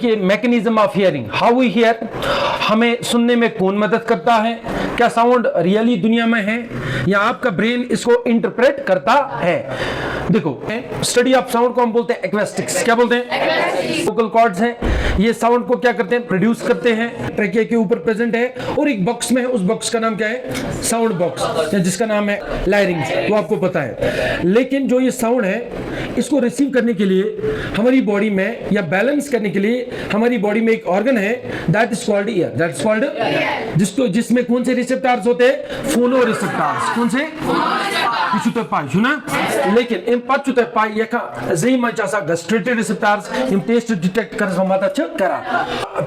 कि mechanism of hearing, how we hear, हमें सुनने में कौन मदद करता है, क्या साउंड रियली दुनिया में है या आपका ब्रेन इसको इंटरप्रेट करता है। देखो स्टडी ऑफ साउंड को हम बोलते हैं एक्वेस्टिक्स, क्या बोलते हैं, वोकल कॉर्ड्स हैं, ये साउंड को क्या करते हैं, प्रोड्यूस करते हैं, ट्रैकिया के ऊपर प्रेजेंट है और एक बॉक्स में है, उस बॉक्स का नाम क्या है, साउंड बॉक्स, जिसका नाम है लायरिंग्स, वो आपको पता है। लेकिन जो ये साउंड है इसको रिसीव करने के लिए हमारी बॉडी में या बैलेंस करने के लिए हमारी बॉडी में एक ऑर्गन है, that is called year, that is called, जिसको जिसमें कौन से रिसेप्टर्स होते हैं, फोनो रिसेप्टर्स, कौन से, लेकिन इन पच पाई जी मंच गस्ट्रेटेड रिसेप्टर्स इन टेस्ट डिटेक्ट कर मदद करा।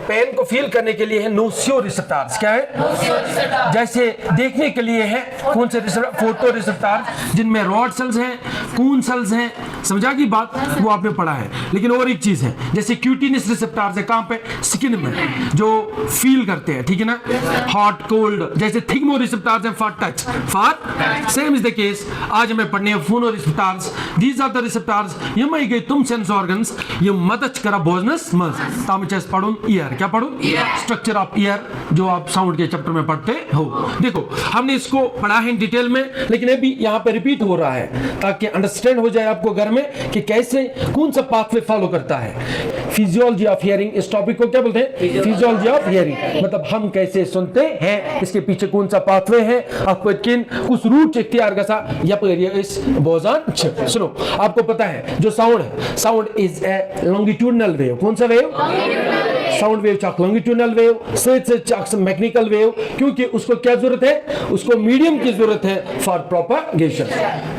पेन को फील करने के लिए है नोसियो रिसेप्टर्स, क्या है, जैसे देखने के लिए है कौन से रिसेप्टर, फोटो रिसेप्टर्स, जिनमें रॉड सेल्स हैं, कून सेल्स हैं, समझा की बात, वो आपने पढ़ा है। लेकिन और एक चीज है, जैसे क्यूटिनस रिसेप्टर्स है, कहां पे, स्किन में, जो फील करते हैं, ठीक है ना, हॉट कोल्ड, जैसे थिग्मो रिसेप्टर्स हैं for touch, for same is the case आज हमें पढ़ने हैं phono receptors, these are the receptors यम गई तुम सेंस ऑर्गन्स ये मदद करा बोजनस मज ताम चेस पढ़ूं ईयर, क्या पढ़ूं, स्ट्रक्चर ऑफ ईयर, जो आप साउंड के चैप्टर में पढ़ते हो। देखो हमने इसको पढ़ा है डिटेल में, लेकिन अभी यहाँ पे रिपीट हो रहा है ताकि अंडरस्टैंड हो जाए आपको घर में कि कैसे कौन सा पाथवे फॉलो करता है। फिजियोलॉजी ऑफ हियरिंग, इस टॉपिक को क्या बोलते हैं, फिजियोलॉजी ऑफ हियरिंग, मतलब हम कैसे सुनते हैं, इसके पीछे कौन सा पाथवे है, आपको किन कुछ रूट इख्तियार गसा या इस बोजान। सुनो आपको पता है जो साउंड है, sound is a longitudinal wave, कौन सा वेव, साउंड वेव चाक लॉन्गिट्यूडनल वेव, से चाक मैकेनिकल वेव, क्योंकि उसको क्या जरूरत है, उसको मीडियम की जरूरत है फॉर प्रोपगेशन,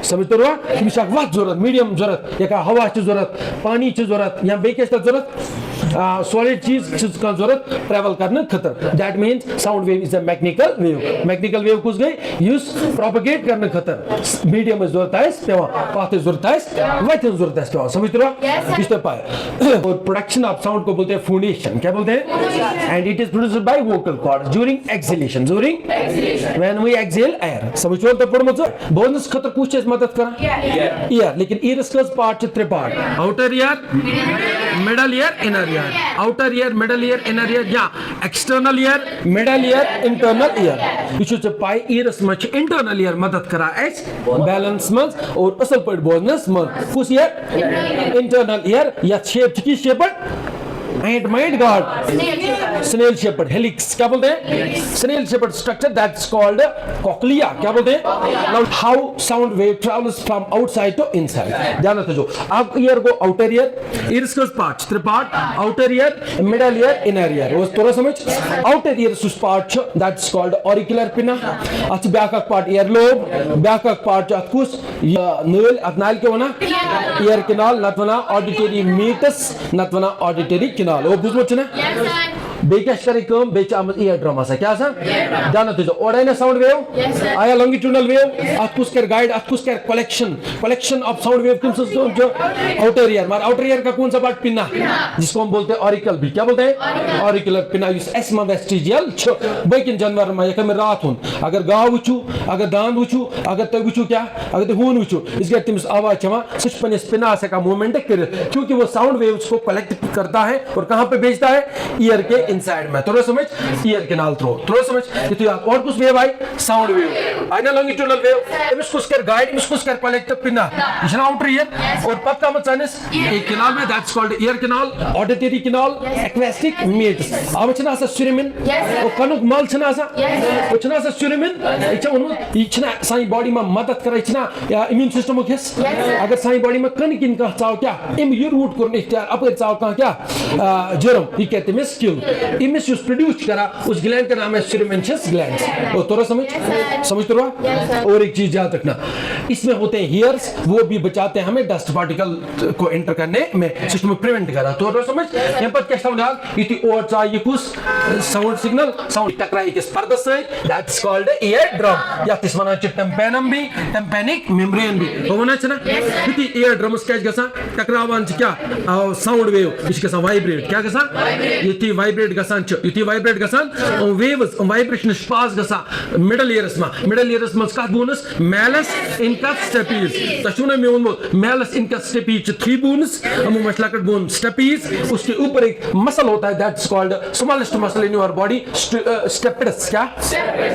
समझ तो रहा कि वक्त जरूरत, मीडियम जरूरत, या हवा की जरूरत, पानी की जरूरत, या बेकिस का जरूरत, सॉलिड चीज का जरूरत ट्रैवल करने खतर, that means sound wave is a mechanical wave. Mechanical wave कुछ गई यूज प्रोपगेट करने खतर मीडियम में जरूरत है पेवा, पाते जरूरत है, वैसे जरूरत है पेवा, समझ रहा इस पाए। और प्रोडक्शन ऑफ साउंड को बोलते हैं फोनेशन, क्या बोलते हैं, and it is produced by vocal cords during exhalation, during when we exhale air, समझ लो तो पढ़ मत बोनस खतर कुछ मदद करा ईयर, लेकिन ईयर का पार्ट त्रे part, outer ear, middle ear, inner ear, outer ear, middle ear, inner ear, या external ear, middle ear, internal ear, यह छ पाई ईयरस मच इंटरनल ईयर मदद करा एस बैलेंस मज और असल पर बोजनस मज कुछ ईयर इंटरनल ईयर या शेप की shaped and might god snail shaped helix, क्या बोलते हैं, snail shaped structure that is called cochlea, क्या बोलते हैं। Now how sound wave travels from outside to inside, ध्यान रखो आप ईयर को आउटर ईयर, ईयर्स के parts three part, outer ear, middle ear, inner ear, वो थोड़ा समझ, आउटर ईयर सुस part that is called auricular pinna, अच्छा back part ear lobe, back part अतकुस नल अतनाल के वना ईयर किनाल नतवना ऑडिटरी मीटस नतवना ऑडिटरी किनाल, वो बुझमत छना ईयर ड्रम क्या ध्यान ओडाइन साउंड वेव आया लॉन्गिट्यूडनल वेव अतकुस कर गाइड अतकुस कर कलेक्शन ऑफ साउंड वेव किम जो आउटर ईयर, मार आउटर ईयर का कौन सा पार्ट, पिन्ना, जिसको हम बोलते हैं ऑरिकल भी, क्या बोलते हैं, ऑरिकुलर पिन्ना, एस्मा वेस्टिजियल बकिन जानवर में यक में रात हुन, अगर गाव वुचू, अगर दांद वुचू, अगर तय वुचू, क्या अगर तय हुन वुचू, इसके तिमस आवाज चमा सिर्फ पनिस पिना से का मूवमेंट कर, क्योंकि वो साउंड वेव्स को कलेक्ट करता है और कहां पे भेजता है, ईयर के इनसाइड में, थोड़ा समझ, ईयर कैनाल थ्रो समझ कि तू और कुछ वेव आई, साउंड वेव आइना लॉन्गिट्यूडनल वेव इसको कर गाइड इसको कर कलेक्ट पिना, इज ना आउटर ईयर और पक्का मत चाइनिस एक कैनाल में that's called ear canal, auditory canal, acoustic meets अब छना सा सुरिमिन और कनुक मल छना सा वो छना सा सुरिमिन इच्छा उन इच्छा साई बॉडी में मदद करे इच्छा या इम्यून सिस्टम को किस, अगर साई बॉडी में कन किन का चाव क्या इम्यून रूट करने इख्तियार अब चाव का क्या जरम ये कहते हैं स्किल इमिस जो प्रोड्यूस करा उस ग्लैंड का नाम है सीरोमेंशियस ग्लैंड, और थोड़ा समझ तो रहा। और एक चीज याद रखना, इसमें होते हैं हियर्स, वो भी बचाते हैं हमें डस्ट पार्टिकल को एंटर करने में, सिस्टम में प्रिवेंट करा, तो समझ यहाँ पर क्या साउंड है इति और चाहिए कुछ साउंड सिग्नल साउंड टकराई के स्पर्ध से दैट्स कॉल्ड ईयर ड्रम या तिस वना टेम्पेनम भी टेम्पेनिक मेम्ब्रेन भी वो वना छना इति ईयर ड्रम स्केच गसा टकरावान क्या साउंड वेव इसके सा वाइब्रेट क्या गसा इति वाइब्रेट वाइब्रेट गसान छ युति वाइब्रेट गसान वेव्स वाइब्रेशन पास गसान मिडल ईयर्स में कत बोनस मैलस इनकस स्टेपीज तशुना में उन मैलस इनकस स्टेपीज 3 बोन्स हम मसलकट बोन स्टेपीज उसके ऊपर एक मसल होता है that's called smallest muscle in your body stapes क्या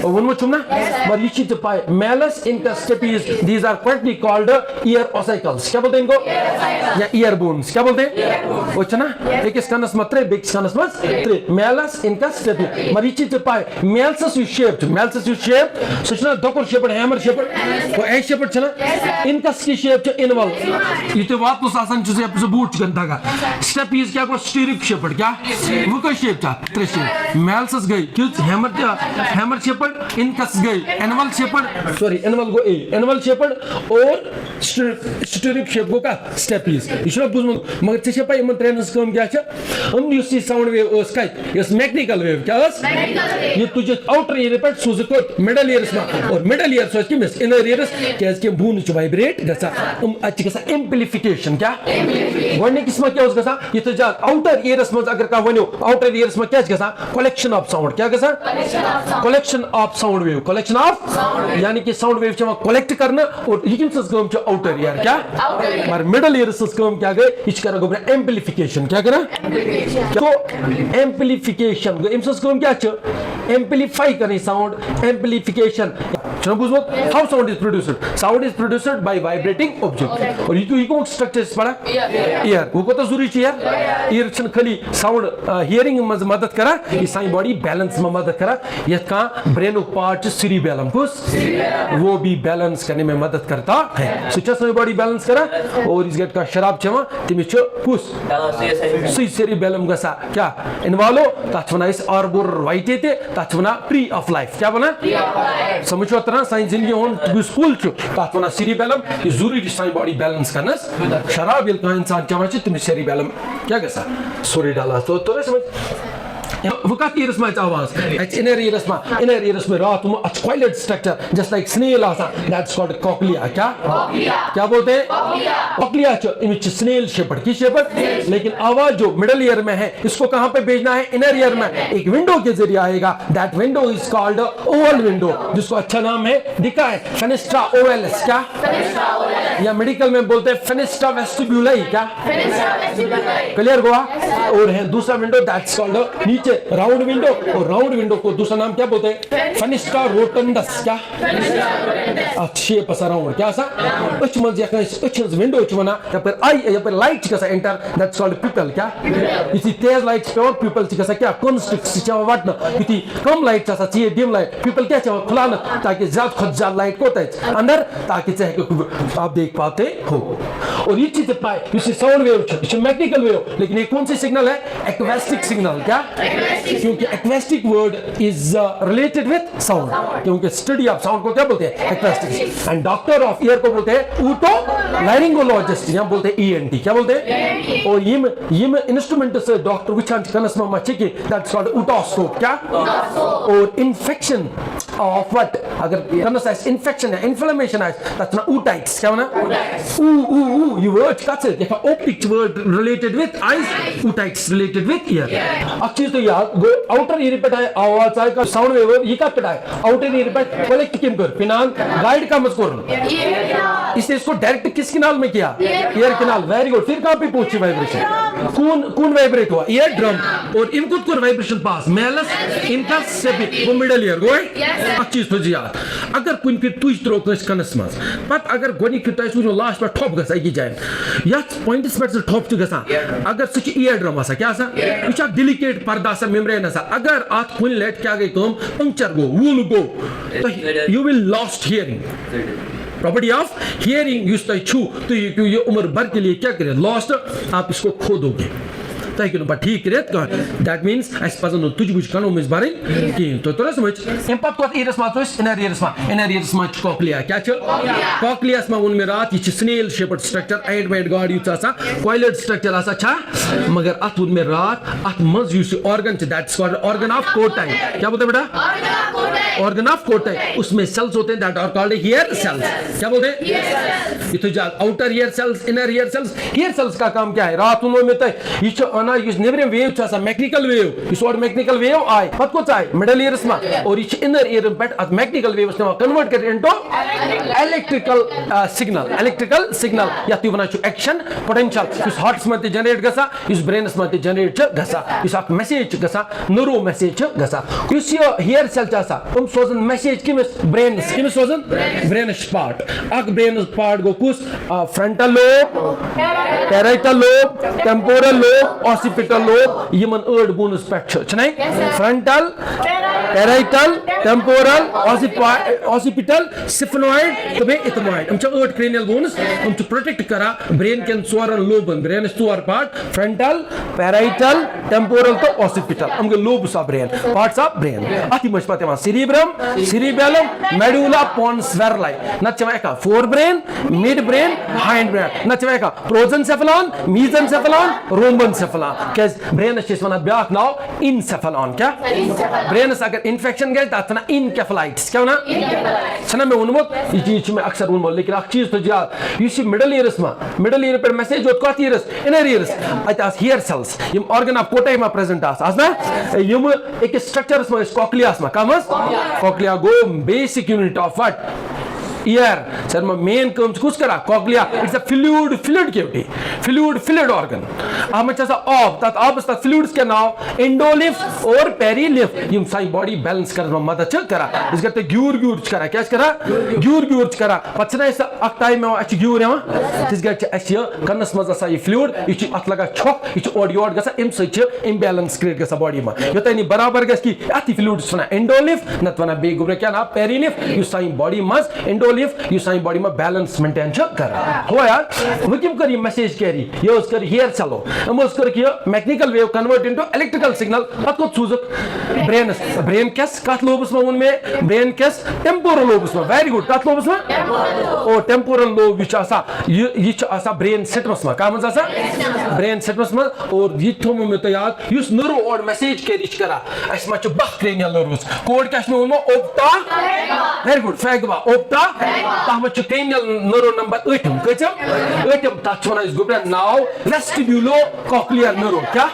वन चुना पर ये चीज पाए malleus incus stapes these are quietly called ear ossicles क्या बोलते हैं इनको या ईयर बोन्स क्या बोलते हैं वो चना एक इसकानस मत्रे बिग इसकानस मस त्रे मैलस इनकस स्टेपीज पर ये चीज पाए मैलस यू शेप सुचना दोकर शेप हैमर शेप वो ए शेप चना इनकस की शेप इनवल ये तो बात तो आसान चीज है बूट गंदा का स्टेप इज क्या को स्टीरिक शेपर्ड क्या वो का शेप था त्रे शेप मैलस गई क्यों हैमर शेपर्ड इनकस गई एनवल शेपर्ड सॉरी एनवल गो ए एनवल शेपर्ड और स्टीरिक शेप गो का स्टेप इज इशरा बुझ मगर ते शेप यमन ट्रेनर्स कम क्या छ हम यूज सी साउंड वेव ओस का यस मैग्नेटिकल वेव क्या बस ये तुझे आउटर ईयर पे सुज को मिडल ईयर्स में और मिडल ईयर सो कि मिस इनर ईयर्स क्या के बून च वाइब्रेट गसा अच्छी गसा एम्प्लीफिकेशन क्या वने किस्म क्या उसका ये तो जा आउटर ईयर्स में अगर का वनो आउटर ईयर्स में क्या गसा कलेक्शन ऑफ साउंड क्या गसा collection of sound wave collection of यानी कि साउंड वेव चमा कलेक्ट करना और यकिन से काम छ आउटर ईयर क्या पर मिडल ईयर्स से काम क्या गए इच करा गोबरा एम्प्लीफिकेशन क्या करा तो एम्प्लीफिकेशन गो इमस काम क्या छ एम्प्लीफाई करनी साउंड एम्प्लीफिकेशन चलो बुझो how sound is produced bye vibrating object और ये को स्ट्रक्चर पड़ा ईयर वो को तो जरूरी है यार ईयर छन खाली साउंड हियरिंग में मदद करा ये साइन बॉडी बैलेंस में मदद करा ये का ब्रेन पार्ट सेरिबेलम को वो भी बैलेंस करने में मदद करता है सुचा साइन बॉडी बैलेंस करा और इस गेट का शराब चमा तिमी छ कुस सी सेरिबेलम गसा क्या इन्वॉल्व ताचवना इस आर्बोर वाइट ते ताचवना प्री ऑफ लाइफ क्या बना समझो तरह साइन जिंदगी होन स्कूल छ ताचवना सेरिबेलम ये जरूरी साइन बॉडी बैलेंस करना शराब का इंसान क्या माचे तुम सेरिबेलम क्या गसा सोरी डाला तो समझ वो का ईयर्स में आवाज इनर ईयर्स में रात में क्वाइलेट स्ट्रक्चर जस्ट लाइक स्नेल आसा दैट्स कॉल्ड कॉक्लिया क्या बोलते हैं कॉक्लिया इमेज स्नेल शेपर्ड की शेपर्ड लेकिन आवाज जो मिडिल ईयर में है इसको कहां पे भेजना है इनर ईयर में एक विंडो के जरिए आएगा that window is called Oval window जिसको अच्छा नाम है दिखा है फेनेस्ट्रा ओवल्स क्या या मेडिकल में बोलते हैं फेनेस्ट्रा वेस्टिब्यूलाई क्या क्लियर हुआ और है दूसरा विंडो दैट्स कॉल्ड नीचे राउंड विंडो और राउंड विंडो को दूसरा नाम क्या बोलते हैं फेनेस्ट्रा रोटंडस क्या अच्छे पसा राउंड क्या सा उच मंज या उच विंडो चवना या पर आई या पर लाइट का एंटर दैट्स कॉल्ड पिपल क्या इसी तेज लाइट पे पिपल का क्या कॉन्स्ट्रिक्ट सिचा वाटना इति कम लाइट का ची डिम लाइट पिपल क्या चाह खुला ना ताकि ज्यादा खुद ज्यादा लाइट को तय अंदर ताकि चाहे आप देख पाते हो और ये चीज पाए इसी साउंड वेव छ मैग्नेटिकल वेव लेकिन ये कौन सी सिग्नल है एक्वेस्टिक सिग्नल क्या क्योंकि acoustic word is related with sound क्योंकि स्टडी ऑफ साउंड को क्या बोलते हैं acoustic and doctor of year को बोलते हैं ऊटो लारिंगोलॉजिस्ट या बोलते हैं ईएनटी क्या बोलते हैं और ये इंस्ट्रूमेंट से डॉक्टर विचार कनस में मचे कि दैट्स कॉल्ड ओटोस्कोप क्या और इन्फेक्शन ऑफ व्हाट अगर कनस है इन्फेक्शन है इन्फ्लेमेशन है दैट्स ना ऊटाइट्स क्या ना you word cuts it if a optic word related with eyes ऊटाइट्स related with ear अच्छी तो यार आउटर ईयर पे है आवाज का साउंड वेव ये का पे है आउटर ईयर पे कलेक्ट किम कर फिनाल गाइड का मस्कोर इससे इसको डायरेक्ट किस किनाल में किया ईयर किनाल वेरी गुड फिर कहां पे पहुंची वाइब्रेशन कौन वाइब्रेट हुआ ईयर ड्रम और इनको को वाइब्रेशन पास मेलस इनका सेपी वो मिडिल ईयर गो अच्छी तो यार अगर कोई फिर तुझ त्रो कस कनस मस पत अगर गोनी फिर तय सुनो लास्ट पर टॉप गसा की जाए या पॉइंट्स पर टॉप गसा अगर सच ईयर ड्रम आसा क्या सा कुछ डेलिकेट पर्दा सा मेम्ब्रेन आसा अगर आत खुन लेट क्या गई कम पंक्चर गो वूल गो तो you will lost hearing property of hearing use तो ये उम्र भर के लिए क्या करे लॉस्ट आप इसको खो दोगे ताकि नुपा ठीक रेत का दैट मींस एस पजन तुझ बुझ कानो मिस बारे कि तो तोरा समझ इंपैक्ट को इयर्स मा तो इनर इयर्स मा कॉक्लिया क्या छ कॉक्लिया मा उनमें रात ये स्नेल शेप्ड स्ट्रक्चर एड वाइड गार्ड यूज आसा कॉइलेड स्ट्रक्चर आसा छा मगर अत उनमें रात अत मज यूज ऑर्गन छ दैट्स कॉल्ड ऑर्गन ऑफ कोटाई क्या बोलते बेटा ऑर्गन ऑफ कोटाई उसमें सेल्स होते हैं that are called hair cells क्या बोलते हैं ये तो जा outer hair cells inner hair cells का काम क्या है रात उनमें तो ये wana yus nebrim wave cha sa mechanical wave yus or mechanical wave ay pat ko chai middle ears ma aur yus inner ear pet at mechanical waves ne convert kar into electrical signal ya tu wana chu action potential yus heart ma te generate gasa yus brain ma te generate gasa yus ak message gasa neuro message gasa yus yo hair cell cha sa sozan message kimis brain sozan brain part ak brain part go kus frontal lobe parietal lobe temporal lobe occipital lobe yeman erd bonus pet chnai frontal parietal temporal occipital sphenoid to be ethmoid cha erd cranial bones to protect kara brain can soran lobe brain store part frontal parietal temporal to occipital lobes of brain parts of brain ati much patema cerebrum cerebellum medulla pons verli nachama eka forebrain midbrain hindbrain nachama eka prosencephalon mesencephalon rhombencephalon kes brain is one byak now encephalon kya brain is agar infection gaya tatna encephalitis kya na chana mein unmot ye cheez mein aksar unmot lekin ak cheez to yaad you see middle ear per message hot what ears inner ears as hair cells yum organ of cochlea ma present as na yum ek structure ma cochlea ma kamas cochlea go basic unit of what ear sir ma main comes kus kara cochlea it's a fluid cavity fluid organ amacha sa ob tat fluids ke now endolymph or perilymph yum sai body balance kar ma mada chal kara isgate gyur kara kya kara gyur kara pachna sa aktai me ach gyur ma isgate ach kanas maza sa fluid ich atlaga chok ich odiod gasa im such imbalance create gasa body ma yota ni barabar gas ki ati fluids na endolymph natwana be gubre kya na perilymph you sai body mas endolymph you sai body ma balance maintain kara ho yaar wikim kari message carry use kar hair chalo amos kar kiya mechanical wave convert into electrical signal atko chuzak brain kes kat lobes ma unme brain kes temporal lobes ma very good kat lobes ma oh temporal lobe which asa ye asa brain centers ma kam asa brain centers ma aur ye thom me to yaad use neuro or message carry kara as much bach cranial nerves code kas me unma opta very good fagba opta tahma cranial neuro number 8 kacham tachona is good now vestibulocochlear neuro kya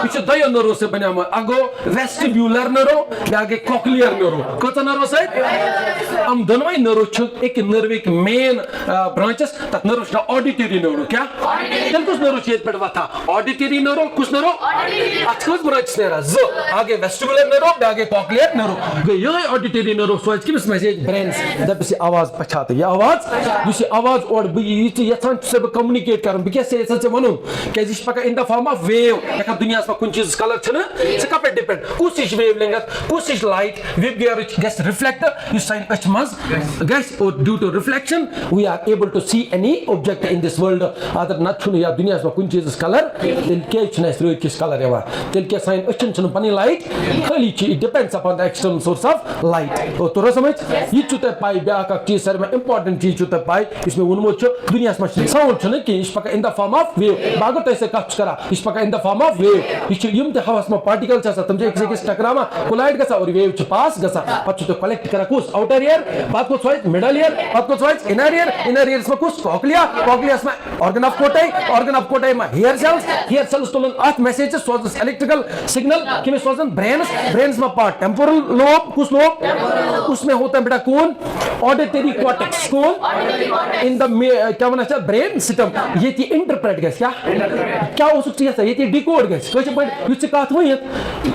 which dayo neuro se bana ma ago vestibular neuro age cochlear neuro kota neuro se am donwai neuro chuk ek nerve ek main branches tat neuro na auditory neuro kya tel kus neuro chet padwa tha auditory neuro kus neuro achkos branch nera zo age vestibular neuro age cochlear neuro ye auditory neuro so ki message brains जब से आवाज पछाते ये आवाज और ये यथान से communicate करम बिके से ऐसा वनु के जिस पका in the form of wave का दुनिया में कुछ चीज कलर छने से का पे डिपेंड कुछ इस वेव लेंगे कुछ इस लाइट वेव गियर गेस रिफ्लेक्टर यू साइन एच मस गाइस और due to reflection we are able to see any object in this world other not छने या दुनिया में कुछ चीज कलर दिल के छने रो किस कलर है दिल के साइन एच छने पनी लाइट खाली it depends upon the external source of light तो समझ ये चुते पाई ब्या का चीज सर में इंपॉर्टेंट चीज चुते पाई इसमें उनमो छ दुनिया में साउंड छने कि इस पका in the form of wave बागत ऐसे कच करा इस पका in the form of wave इस यम ते हवास में पार्टिकल्स छ तुम एक से टकरामा कोलाइड गसा और वेव छ पास गसा पछ तो कलेक्ट करा कुछ आउटर ईयर बात को चॉइस मिडल ईयर बात को चॉइस इनर ईयर में कुछ कॉक्लिया में ऑर्गन ऑफ कोटाई में हेयर सेल्स तो आठ मैसेजेस सोज इलेक्ट्रिकल सिग्नल कि में सोजन ब्रेन्स में पार्ट टेंपोरल लोब कुछ लोब उसमें होता है बेटा कौन ऑडिटरी कॉर्टेक्स कौन इन द क्या बना चाहिए ब्रेन सिस्टम ये थी इंटरप्रेट गैस क्या हो सकती है ये थी डिकोड गैस कैसे पॉइंट युद्ध का हुई है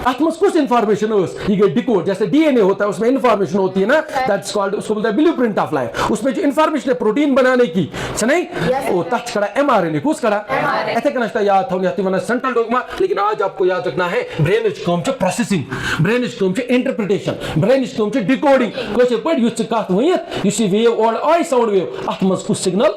आत्मस कुछ इंफॉर्मेशन ये डिकोड जैसे डीएनए होता है उसमें इंफॉर्मेशन होती है ना दैट्स कॉल्ड उसको बोलते हैं ब्लूप्रिंट ऑफ लाइफ उसमें जो इंफॉर्मेशन है प्रोटीन बनाने की नहीं वो टच करा एमआरएनए कुछ करा ऐसे करना चाहिए याद था उन्हें वरना सेंट्रल डोगमा लेकिन आज आपको याद रखना है brain is come to processing brain is come to interpretation brain is come to decoding कैसे पॉइंट युद्ध का हुई है यू सी वेव और आई साउंड वेव आत्मस कुछ सिग्नल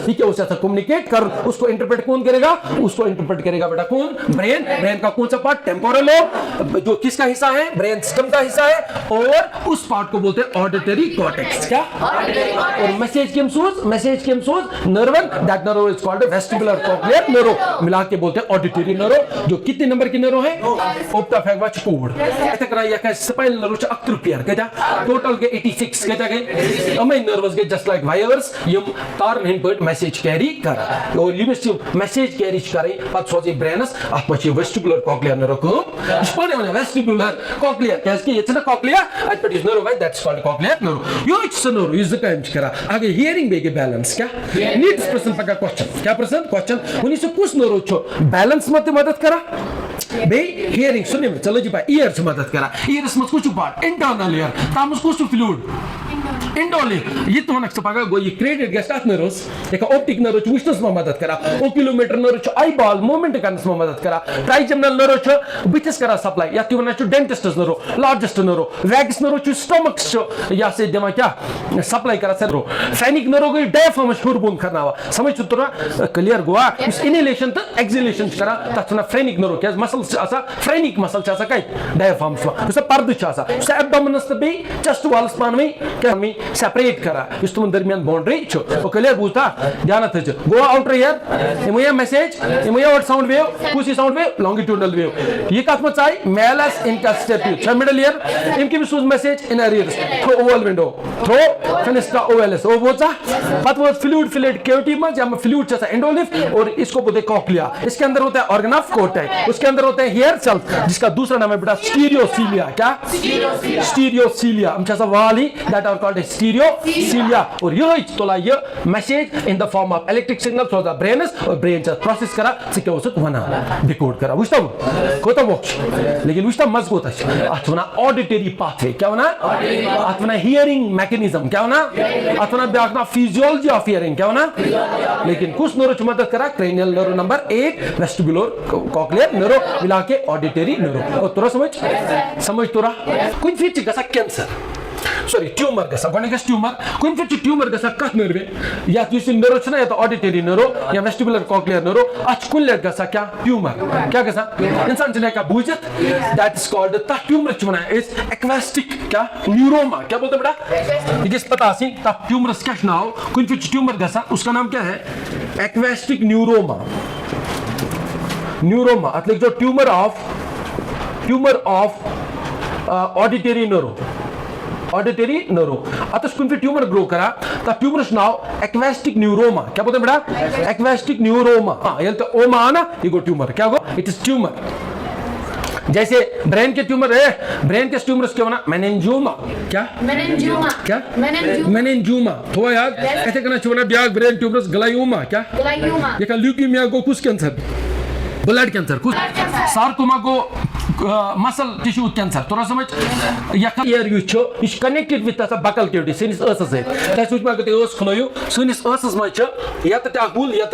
ये क्या उससे कम्युनिकेट कर उसको इंटरप्रेट कौन करेगा उसको इंटरप्रेट करेगा बेटा कौन ब्रेन का कौन सा पार्ट टेंपोरल लोब जो किसका हिस्सा है ब्रेन सिस्टम का हिस्सा है और उस पार्ट को बोलते हैं ऑडिटरी कॉर्टेक्स क्या और मैसेज केम सोर्स नर्वन that nerve is called vestibular cochlear nerve मिला के बोलते हैं ऑडिटरी नर्व जो कितने नंबर की नर्व है ओप्टा फैगवा चकोड ऐसे करा या का स्पाइनल नर्व च अक्ट्रुपियर कहता टोटल के 86 सिनेप्टिक्स क्या गए अमे नर्वस गए जस्ट लाइक वायर्स यम तार हिंद पे मैसेज कैरी कर और यमिस मैसेज कैरी करे पत सोचे ब्रेनस अत मच वेस्टिबुलर कॉक्लियर नर्व कम स्पाने वन वेस्टिबुलर कॉक्लियर कैसे ये ना कॉक्लियर अत पे is nerve wise that's called cochlear nerve yo it's nerve is the time करा आगे हियरिंग बेगे बैलेंस क्या नीड्स पर्सन पका क्वेश्चन क्या पर्सन क्वेश्चन उनी से कुछ नर्व छो बैलेंस मत मदद करा बे हियरिंग सुनने में चलो जी भाई ईयर से मदद करा ईयर्स में कुछ पार्ट इंटरनल ईयर तामस कुछ फ्लूइड इंडोली ये तो नक्स पगा गो ये क्रेडिट गेस्ट आत नर्व्स एक ऑप्टिक नर्व छ विशनस में मदद करा ओक्यूलोमीटर नर्व छ आई बॉल मूवमेंट करने में मदद करा ट्राइजेमिनल नर्व छ बिचस करा सप्लाई या त्यो छ dentist nerve largest nerve vagus nerve छ स्टमक छ या से दिमाग क्या सप्लाई करा से फेनिक नर्व को डायफ्राम शुरू बंद करना हुआ समझ तुरा क्लियर गोवा इस इनहेलेशन तो एक्सहेलेशन करा तछना फ्रेनिक नर्व क्या मसल्स आसा फ्रेनिक मसल छ आसा काय डायफ्राम छ पर्द छ आसा एब्डोमिनस बे चेस्ट वॉल्स पानवे क्या मी सेपरेट करा इस तुम दरमियान बाउंड्री छो ओ क्लियर बुझता ध्यान थज गो आउटर हियर इमोया मैसेज इमोया व्हाट साउंड वेव कुछ साउंड वेव लॉन्गिट्यूडनल वेव ये कत मत आई मेलस इनकास्टेटिव छ मिडल ईयर इनके भी सूज message in areas through oval window through fenestra ovalis ओ बोचा पत वो फ्लूइड फिलेट कैविटी में जब फ्लूइड छ एंडोलिफ और इसको बोलते हैं कॉक्लिया इसके अंदर होता है ऑर्गन ऑफ कोटाई उसके अंदर होते हैं हेयर सेल्स जिसका दूसरा नाम है बेटा स्टीरियोसीलिया क्या स्टीरियोसीलिया हम छ वाली दैट आर कॉल्ड स्टीरियोसीलिया और ये तोला ये message in the form of electric signal from the brain और ब्रेन च प्रोसेस करा सिके उसत वना डिकोड करा बुझता कोता वॉच लेकिन बुझता मजबूत है अथवा ऑडिटरी पाथवे क्या वना अथवा हियरिंग मैकेनिज्म क्या वना अथवा ब्याकना फिजियोलॉजी ऑफ हियरिंग क्या वना लेकिन कुछ नर्व मदद करा cranial nerve number 8 vestibular cochlear nerve मिला के ऑडिटरी नर्व और तोरा समझ तोरा कुछ फिर गसा कैंसर सॉरी ट्यूमर गसा गणिकस ट्यूमर कुन फिर ट्यूमर गसा कत नर्व या तुसी नर्व छना या तो ऑडिटरी नर्व या वेस्टिबुलर कॉक्लियर नर्व अच कुन लेट गसा क्या ट्यूमर क्या गसा इंसान जने का बुझत that is called the tumour चुना इज एक्वेस्टिक क्या न्यूरोमा क्या बोलते बेटा ये किस पता सी ता ट्यूमर क्या नाउ कुन फिर ट्यूमर गसा उसका नाम क्या है एक्वेस्टिक न्यूरोमा न्यूरोमा मतलब जो ट्यूमर ऑफ ऑडिटरी नर्व आता कुन फिर ट्यूमर ग्रो करा ता ट्यूमर नाव एक्वेस्टिक न्यूरोमा क्या बोलते हैं बेटा एक्वेस्टिक न्यूरोमा हां ये तो ओमा ना ये गो ट्यूमर क्या गो इट इज ट्यूमर जैसे ब्रेन के ट्यूमर है ब्रेन के ट्यूमर्स क्या होना मेनिंजियोमा क्या मेनिंजियोमा थोड़ा याद ऐसे करना चाहिए ना ब्याग ब्रेन ट्यूमर्स ग्लायोमा क्या ये का ल्यूकेमिया को कुछ कैंसर ब्लड कैंसर कुछ सार्कोमा को मसल टिश्यू कैंसर तोरा समझ या ईयर यू छो is connected with the buccal cavity sinus असस है तस उच मागते ओस खलोयो सिनिस असस म छ या त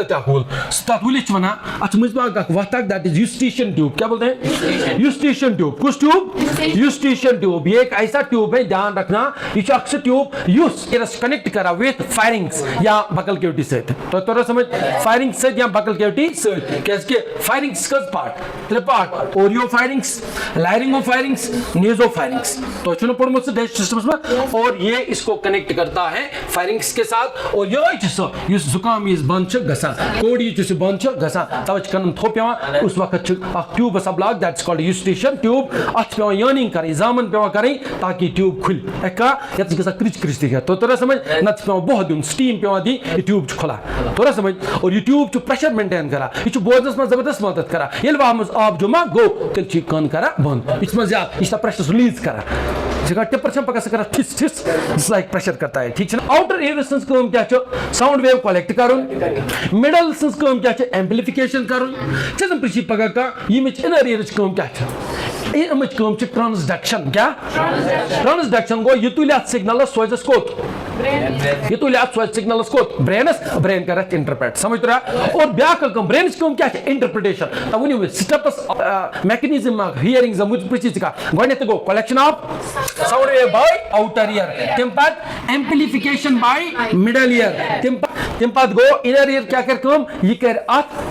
ताकुल स्टातुल छ वना अच मुझ बाग वतक दैट इज यूस्टेशन ट्यूब क्या बोलते हैं यूस्टेशन ट्यूब कुछ ट्यूब यूस्टेशन ट्यूब ये एक ऐसा ट्यूब है ध्यान रखना ये अक्सर ट्यूब यूस कनेक्ट करा विथ फायरिंग्स या बकल कैविटी से तो तोरा समझ फायरिंग्स से या बकल कैविटी से कैसे फायरिंग्स का part three part oropharynx laryngopharynx nasopharynx तो चुनो पड़मोस सिस्टम्स में और ये इसको कनेक्ट करता है फायरिंग्स के साथ और ये जुकाम इस बंच गसा कोडी जिस बंच गसा तवच कन थोपया उस वक्त ट्यूब सब block that's called Eustachian tube अथ पे यर्निंग करे जामन पे करे ताकि ट्यूब खुल एका यत गसा क्रिच क्रिच दिखे तो तोरा समझ नत पे बहुत दिन स्टीम पे दी ट्यूब खोला तोरा समझ और ये ट्यूब जो प्रेशर मेंटेन करा ये बोझस में जबरदस्त मदद करा ये वामस आप जो मा गो तेल ठीक करा बंद इसमें जा इसका प्रेशर रिलीज करा जगह टेम्परेचर पका करा ठिस ठिस इट्स लाइक प्रेशर करता है ठीक है ना आउटर एयर रेजिस्टेंस को हम क्या छो साउंड वेव कलेक्ट करून मिडल रेजिस्टेंस को हम क्या छो एम्प्लीफिकेशन करून चलन प्रिंसिप पका का इमेज इनर एयर को हम क्या छो इमेज को हम छो ट्रांसडक्शन क्या ट्रांसडक्शन को युतुलियात सिग्नल सोजस कोत युतुलियात सोज सिग्नल कोत ब्रेन करेक्ट इंटरप्रेट समझ रहा और ब्याक को ब्रेन को हम क्या छो इंटरप्रिटेशन तब उन्हें steps mechanism of hearing the much precis ka gone to go collection of sound wave by outer ear tempat amplification by middle ear tempat go inner ear क्या कर काम ये कर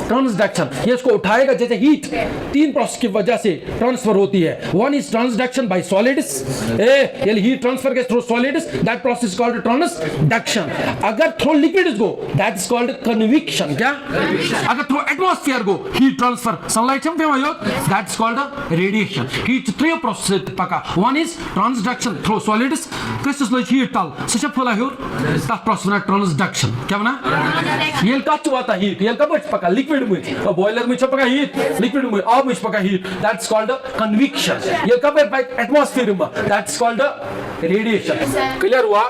ट्रांसडक्शन ये इसको उठाएगा जैसे हीट तीन प्रोसेस की वजह से ट्रांसफर होती है one is transduction by solids ये हीट ट्रांसफर के through solids that process called transduction. Agar through liquids go, that is called convection. क्या? Agar through atmosphere go, heat transfer. Sunlight हम क्या होगा? That is called radiation. Heat three process पका. One is transduction through solids. Kristus लोग heat tal. सच्चा फला है और that process ना transduction. क्या बना? ये का चुवाता heat. ये का बच पका liquid में. और boiler में चपका heat. Liquid में आग में चपका heat. That's called convection. ये का बच atmosphere में. That's called radiation. Clear हुआ?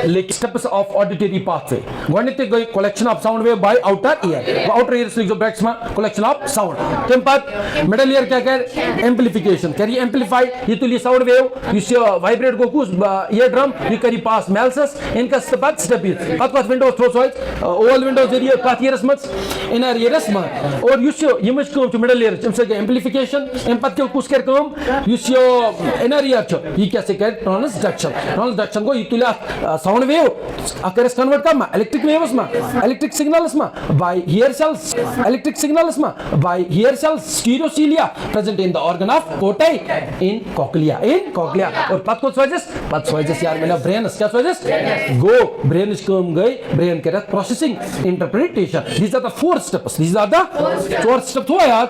Like steps of auditory pathway. गणित गई collection of sound wave by outer ear. Outer ear से जो breaks में collection of sound. तब बाद middle ear क्या कर? Amplification. करी amplify ये तो लिए sound wave. इसे vibrate को कुछ ear drum ये करी pass malsus. इनका step ये. पास window through soil. All windows area पास ears मत. Inner ears मत. और ये मच को to middle ear. इनसे amplification. इन पास क्या कुछ कर काम? ये inner ear चो. ये कैसे कर? Transduction को ये तो लिए sound wave. अकेले convert काम electric waves में. Electric signals में. By hair cells. Electric signals में. By hair cells stereocilia present in the organ of corti in cochlea. और पत को सोचेस यार मेरा brain क्या सोचेस? Go brain is काम गई brain के रहा processing interpretation. These are the four steps. four steps हुआ यार.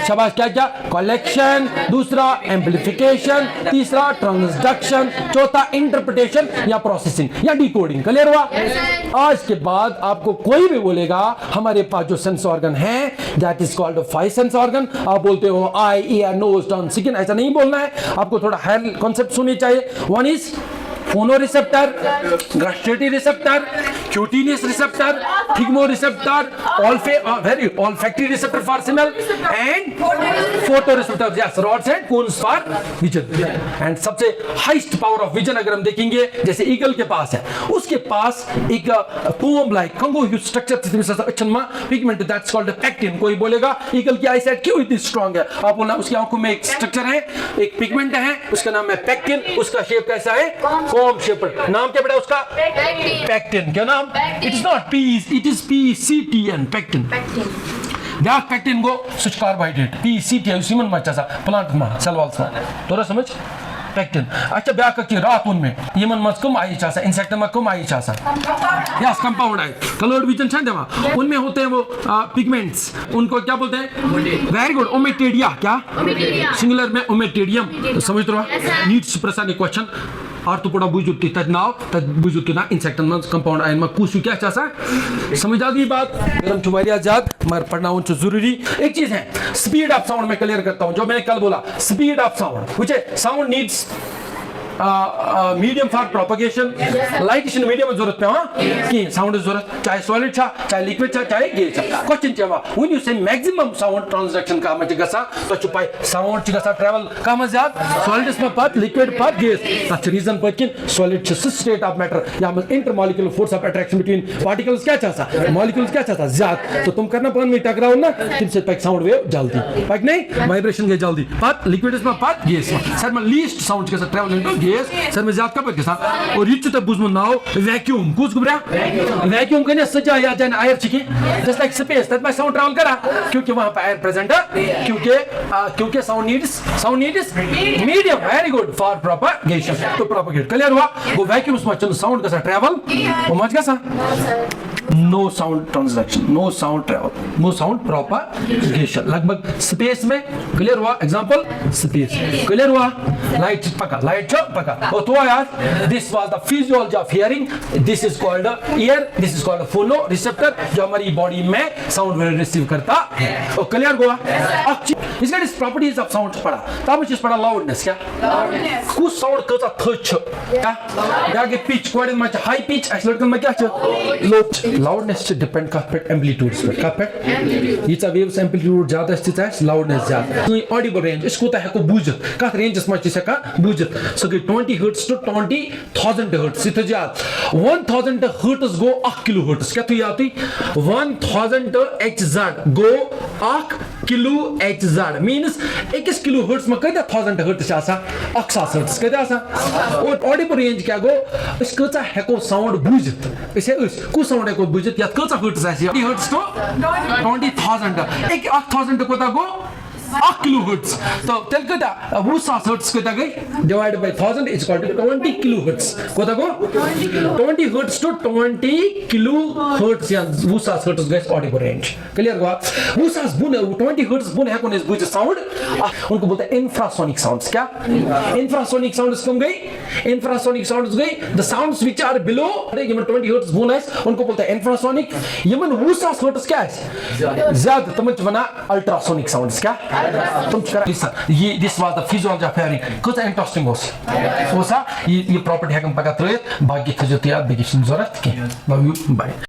शाबाश क्या collection, दूसरा amplification, तीसरा transduction, चौथा interpretation या processing या decoding. क्लियर हुआ? आज के बाद आपको कोई भी बोलेगा हमारे पास जो सेंस ऑर्गन है that is called five sense organ. आप बोलते हो eye, ear, nose, tongue, skin. ऐसा नहीं बोलना है. आपको थोड़ा हायर कॉन्सेप्ट सुननी चाहिए. One is phonoreceptor, gustatory receptor, cutaneous receptor, thigmoreceptor, olfactory receptor for smell, and photoreceptor. Yes, rods and cones for vision. And सबसे highest power of vision अगर हम देखेंगे जैसे ईगल के पास है, उसके पास एक comb-like convoluted structure अच्छन में pigment that's called pectin. कोई बोलेगा ईगल की eyesight क्यों इतनी strong है? आप बोलना उसकी आंखों में एक structure है, एक pigment है, उसका नाम है pectin. उसका shape कैसा है? Comb shaped. नाम क्या बेटा उसका? Pectin. क्या नाम? It is not P, it is PCTN. Pectin. क्या pectin को such carbohydrate. PCTN human में अच्छा plant में cell walls में. थोड़ा समझ? Pectin. अच्छा ब्याक की रात उनमें human में कम आई चासा, insect में कम आई चासा. Yes, compound आई. Colored vision छान देवा. उनमें होते हैं वो pigments. उनको क्या बोलते हैं? Very good. Ommatidia क्या? Singular में ommatidium. समझ रहे हो? Needs प्रश्न question. और तो पड़ा बुझुती तद नाव तद बुझुती ना इंसेक्ट में कंपाउंड आयन में कुछ क्या चासा समझ आ गई बात गरम चुबारी आजाद मगर पढ़ना उन जरूरी एक चीज है स्पीड ऑफ साउंड में क्लियर करता हूं जो मैंने कल बोला speed of sound which sound needs medium for propagation. Light is in medium जरूरत पे हाँ कि sound जरूरत चाहे solid छा चाहे liquid छा चाहे gas छा question क्या when you say maximum sound transduction का मत जगह सा तो चुपाई sound जगह सा travel का मत जात solid इसमें पात liquid पात gas that's reason पर कि solid छा state of matter या मत intermolecular force of attraction between particles क्या चाहता molecules क्या चाहता जात तो तुम करना पड़न में टकराओ ना तुम से पैक sound wave जल्दी पैक नहीं vibration के जल्दी पात liquid इसमें पात gas सर में least sound के साथ travel into gas सर में ज्यादा कब के साथ और ये तो बुझमु नाउ वैक्यूम कुछ गुबरा वैक्यूम कने सजा या जन एयर छिके just like space that my sound travel करा क्योंकि वहां पे एयर प्रेजेंट है क्योंकि sound needs medium very good for propagation to propagate clear हुआ वो वैक्यूम में चल साउंड का ट्रैवल वो मच का सा no sound transduction no sound travel no sound propagation लगभग स्पेस में क्लियर हुआ एग्जांपल स्पेस क्लियर हुआ लाइट पका और तो यार this was the physiology of hearing this is called ear this is called phonoreceptor जो हमारी बॉडी में साउंड वेव रिसीव करता है और क्लियर हुआ इसका इस प्रॉपर्टीज ऑफ साउंड पढ़ा तब चीज पढ़ा लाउडनेस क्या कुछ साउंड कचा थच का जाके पिच कोड में हाई पिच ऐसे लड़कन में क्या लो लाउडनेस डिपेंड का पे एम्पलीट्यूड पे का पे ये वेव्स एम्पलीट्यूड ज्यादा है लाउडनेस ज्यादा ऑडिबल रेंज इसको तो है को बुझत का रेंज में से का बुझत सो कि 20 हर्ट्ज टू 20000 हर्ट्ज से ज्यादा 1000 हर्ट्ज गो 1 किलो हर्ट्ज क्या तो याती 1000 hz गो 1 kilo hz means 1 kilo hertz में कदा 1000 हर्ट्ज आसा 100 हर्ट्ज कदा आसा और ऑडिबल रेंज क्या गो इसको तो है को साउंड बुझत इसे को साउंड को बुझत या कचा हर्ट्ज आसी हर्ट्ज तो 20000 एक 8000 को ता गो 1 kilohertz. तो तेल कता 100,000 hertz कता गई divided by 1000 is equal to 20 kilohertz. कता को 20 hertz to 20 kilohertz या 100,000 hertz गई audible range. Clear हुआ? 100 बुन 20 hertz बुन है कौन इस बुझ sound उनको बोलते हैं infrasonic sounds. क्या infrasonic sounds कौन गई? Infrasonic sounds गई the sounds which are below ये 20 hertz बुन है उनको बोलते हैं infrasonic. ये 100 hertz क्या है? ज़्यादा तुम चुना ultrasonic sounds क्या? तुम चुना listen ये this was the physiology of hearing. कुछ interesting होसा ये property है कम पका त्रेत बाकी तो जो त्याग बेकिशन ज़रूरत के बाय